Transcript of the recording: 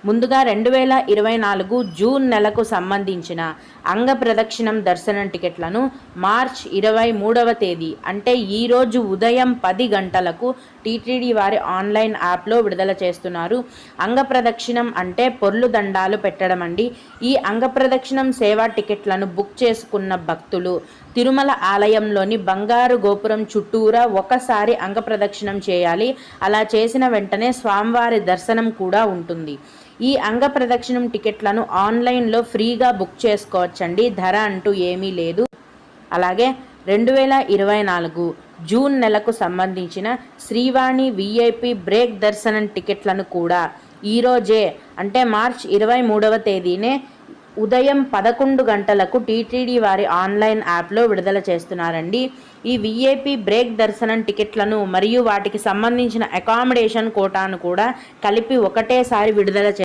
ముందుగా 2024 జూన్ నెలకు సంబంధించిన అంగ ప్రదక్షిణం దర్శనం టికెట్లను మార్చ్ 23వ తేదీ అంటే ఈరోజు ఉదయం 10 గంటలకు టీటీడీ వారి ఆన్లైన్ యాప్లో విడుదల చేస్తున్నారు. అంగ ప్రదక్షిణం అంటే పొర్లు దండాలు పెట్టడం అండి. ఈ అంగ ప్రదక్షిణం సేవా టికెట్లను బుక్ చేసుకున్న భక్తులు తిరుమల ఆలయంలోని బంగారు గోపురం చుట్టూరా ఒకసారి అంగ ప్రదక్షిణం చేయాలి. అలా చేసిన వెంటనే స్వామివారి దర్శనం కూడా ఉంటుంది. ఈ అంగ ప్రదక్షిణం టికెట్లను ఆన్లైన్లో ఫ్రీగా బుక్ చేసుకోవచ్చండి. ధర అంటూ ఏమీ లేదు. అలాగే 2024 జూన్ నెలకు సంబంధించిన శ్రీవాణి విఐపి బ్రేక్ దర్శనం టికెట్లను కూడా ఈరోజే అంటే మార్చ్ 23వ తేదీనే ఉదయం 11 గంటలకు టీటీడీ వారి ఆన్లైన్ యాప్లో విడుదల చేస్తున్నారండి. ఈ విఐపి బ్రేక్ దర్శనం టికెట్లను మరియు వాటికి సంబంధించిన అకామిడేషన్ కోటాను కూడా కలిపి ఒకటేసారి విడుదల